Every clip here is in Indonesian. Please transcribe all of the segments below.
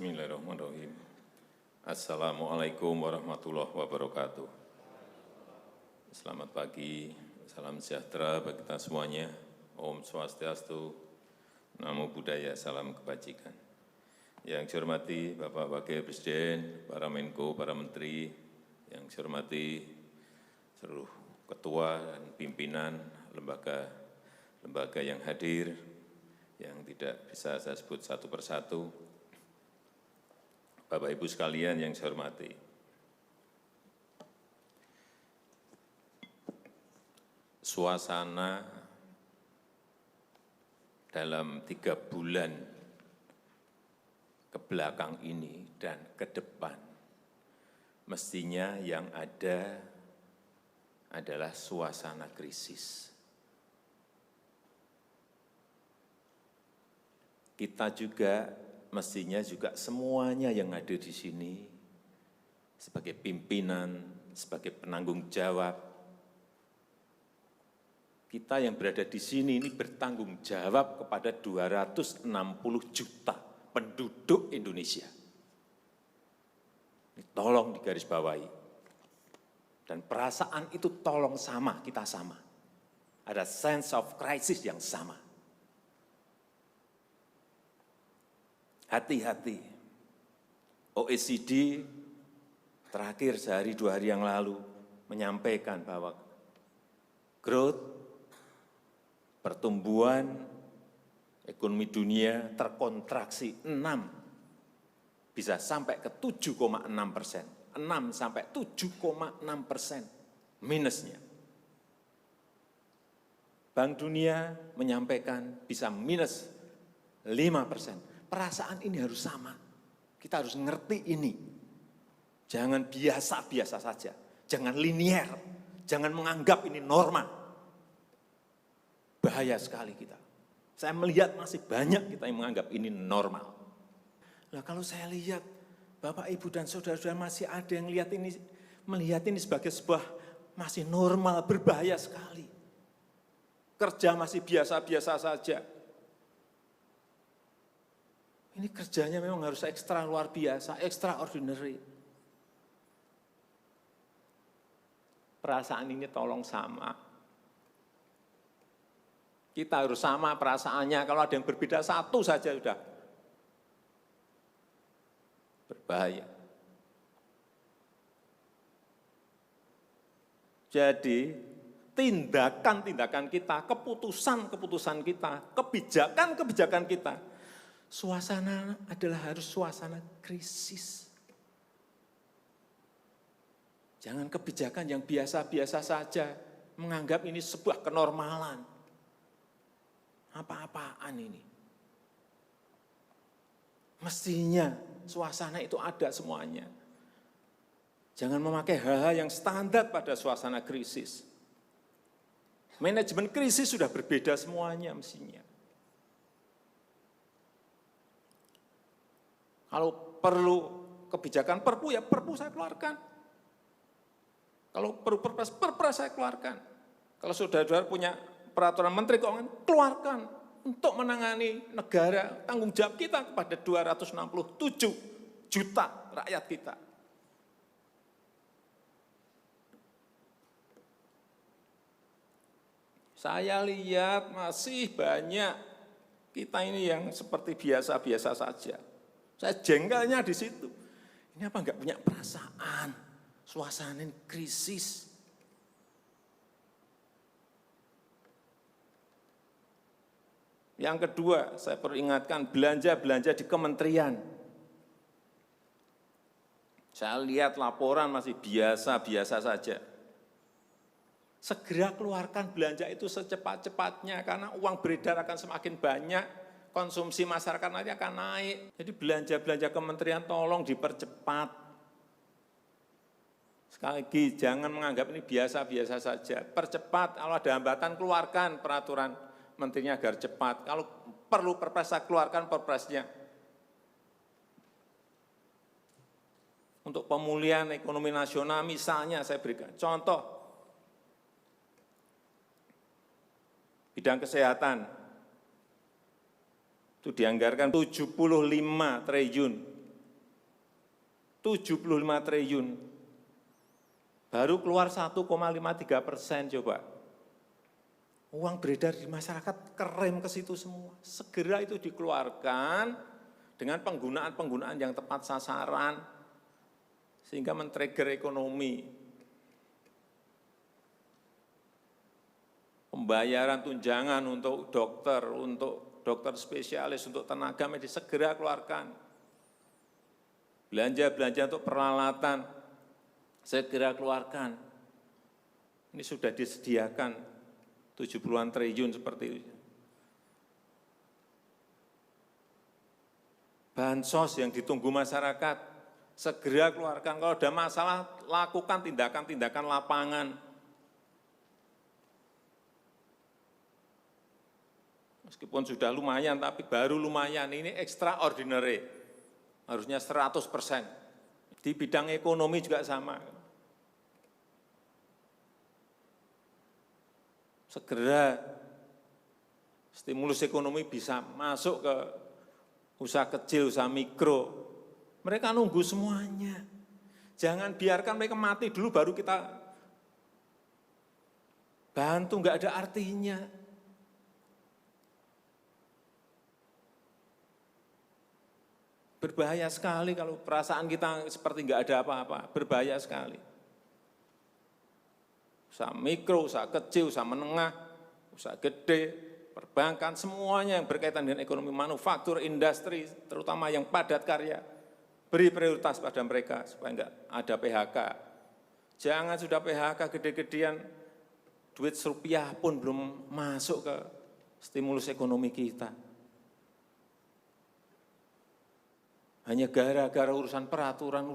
Bismillahirrahmanirrahim. Assalamualaikum warahmatullahi wabarakatuh. Selamat pagi, salam sejahtera bagi kita semuanya. Om Swastiastu, Namo Buddhaya, salam kebajikan. Yang saya hormati Bapak Wakil Presiden, para Menko, para Menteri, yang saya hormati seluruh ketua dan pimpinan lembaga yang hadir, yang tidak bisa saya sebut satu persatu. Bapak Ibu sekalian yang saya hormati, suasana dalam 3 bulan ke belakang ini dan ke depan, mestinya yang ada adalah suasana krisis. Kita juga mestinya juga semuanya yang ada di sini sebagai pimpinan, sebagai penanggung jawab, kita yang berada di sini ini bertanggung jawab kepada 260 juta penduduk Indonesia. Ini tolong digarisbawahi. Dan perasaan itu tolong sama, kita sama. Ada sense of crisis yang sama. Hati-hati, OECD terakhir sehari 2 hari yang lalu menyampaikan bahwa growth, pertumbuhan ekonomi dunia terkontraksi 6, bisa sampai ke 7,6%, 6 sampai 7,6% minusnya. Bank Dunia menyampaikan bisa minus 5%. Perasaan ini harus sama. Kita harus ngerti ini. Jangan biasa-biasa saja. Jangan linier. Jangan menganggap ini norma. Bahaya sekali kita. Saya melihat masih banyak kita yang menganggap ini normal. Nah, kalau saya lihat Bapak, Ibu, dan saudara-saudara masih ada yang melihat ini sebagai sebuah masih normal, berbahaya sekali. Kerja masih biasa-biasa saja. Ini kerjanya memang harus ekstra luar biasa, extraordinary. Perasaan ini tolong sama. Kita harus sama perasaannya, kalau ada yang berbeda satu saja sudah berbahaya. Jadi, tindakan-tindakan kita, keputusan-keputusan kita, kebijakan-kebijakan kita, suasana adalah harus suasana krisis. Jangan kebijakan yang biasa-biasa saja, menganggap ini sebuah kenormalan. Apa-apaan ini? Mestinya suasana itu ada semuanya. Jangan memakai hal-hal yang standar pada suasana krisis. Manajemen krisis sudah berbeda semuanya mestinya. Kalau perlu kebijakan perpu, ya perpu saya keluarkan. Kalau perlu perpres saya keluarkan. Kalau saudara-saudara punya peraturan menteri keuangan, keluarkan untuk menangani negara, tanggung jawab kita kepada 267 juta rakyat kita. Saya lihat masih banyak kita ini yang seperti biasa-biasa saja. Saya jengkelnya di situ. Ini apa enggak punya perasaan, suasana krisis. Yang kedua, saya perlu ingatkan belanja-belanja di kementerian. Saya lihat laporan masih biasa-biasa saja. Segera keluarkan belanja itu secepat-cepatnya karena uang beredar akan semakin banyak. Konsumsi masyarakat nanti akan naik. Jadi belanja-belanja kementerian tolong dipercepat. Sekali lagi, jangan menganggap ini biasa-biasa saja. Percepat, kalau ada hambatan keluarkan peraturan menterinya agar cepat. Kalau perlu perpres, keluarkan perpresnya. Untuk pemulihan ekonomi nasional misalnya saya berikan contoh. Bidang kesehatan. Itu dianggarkan 75 triliun 75 triliun. Baru keluar 1,53% coba. Uang beredar di masyarakat kerem ke situ semua. Segera itu dikeluarkan dengan penggunaan-penggunaan yang tepat sasaran, sehingga men-trigger ekonomi. Pembayaran tunjangan untuk dokter spesialis, untuk tenaga medis segera keluarkan. Belanja-belanja untuk peralatan segera keluarkan. Ini sudah disediakan 70-an triliun seperti itu. Bansos yang ditunggu masyarakat, segera keluarkan. Kalau ada masalah, lakukan tindakan-tindakan lapangan. Meskipun sudah lumayan, tapi baru lumayan, ini extraordinary. Harusnya 100%. Di bidang ekonomi juga sama. Segera stimulus ekonomi bisa masuk ke usaha kecil, usaha mikro. Mereka nunggu semuanya. Jangan biarkan mereka mati dulu baru kita bantu, nggak ada artinya. Berbahaya sekali kalau perasaan kita seperti nggak ada apa-apa, berbahaya sekali. Usaha mikro, usaha kecil, usaha menengah, usaha gede, perbankan, semuanya yang berkaitan dengan ekonomi manufaktur, industri, terutama yang padat karya, beri prioritas pada mereka supaya enggak ada PHK. Jangan sudah PHK gede-gedean, duit rupiah pun belum masuk ke stimulus ekonomi kita. Hanya gara-gara urusan peraturan.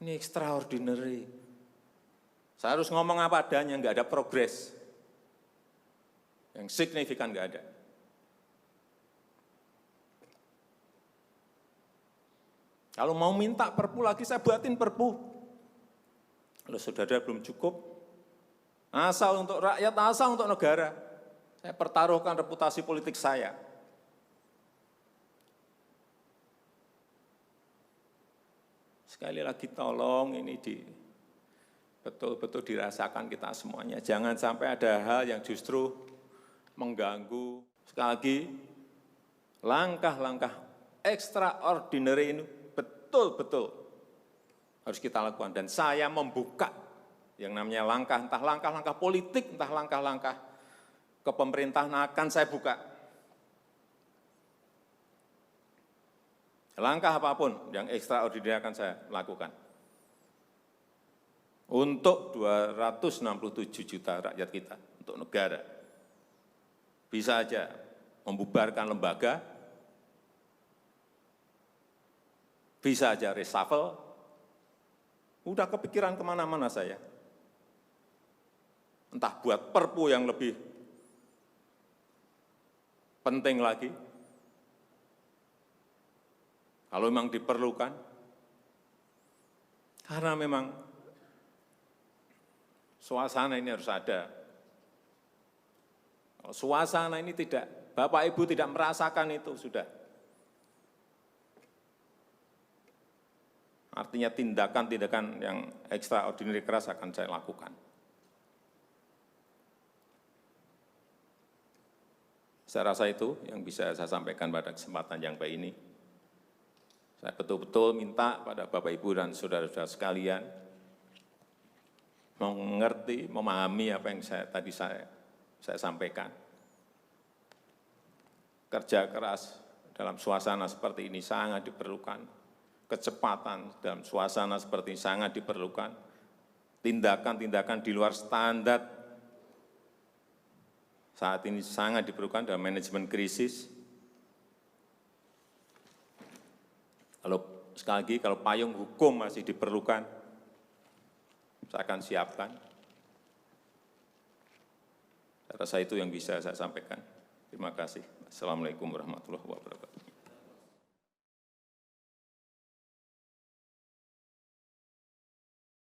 Ini extraordinary. Saya harus ngomong apa adanya, enggak ada progres. Yang signifikan enggak ada. Kalau mau minta perpu lagi, saya buatin perpu. Kalau saudara belum cukup, asal untuk rakyat, asal untuk negara. Saya pertaruhkan reputasi politik saya. Sekali lagi tolong ini betul-betul dirasakan kita semuanya. Jangan sampai ada hal yang justru mengganggu. Sekali lagi, langkah-langkah extraordinary ini betul-betul harus kita lakukan. Dan saya membuka yang namanya langkah, entah langkah-langkah politik, entah langkah-langkah kepemerintahan akan saya buka. Langkah apapun yang extraordinary akan saya lakukan. Untuk 267 juta rakyat kita, untuk negara. Bisa aja membubarkan lembaga, bisa aja reshuffle, udah kepikiran kemana-mana saya. Entah buat perpu yang lebih penting lagi, kalau memang diperlukan, karena memang suasana ini harus ada. Kalau suasana ini tidak, Bapak Ibu tidak merasakan itu, sudah. Artinya tindakan-tindakan yang extraordinary keras akan saya lakukan. Saya rasa itu yang bisa saya sampaikan pada kesempatan yang baik ini. Saya betul-betul minta pada Bapak Ibu dan saudara-saudara sekalian mengerti, memahami apa yang tadi saya sampaikan. Kerja keras dalam suasana seperti ini sangat diperlukan. Kecepatan dalam suasana seperti ini sangat diperlukan. Tindakan-tindakan di luar standar saat ini sangat diperlukan dalam manajemen krisis. Kalau sekali lagi, kalau payung hukum masih diperlukan, saya akan siapkan. Saya rasa itu yang bisa saya sampaikan. Terima kasih. Assalamualaikum warahmatullahi wabarakatuh.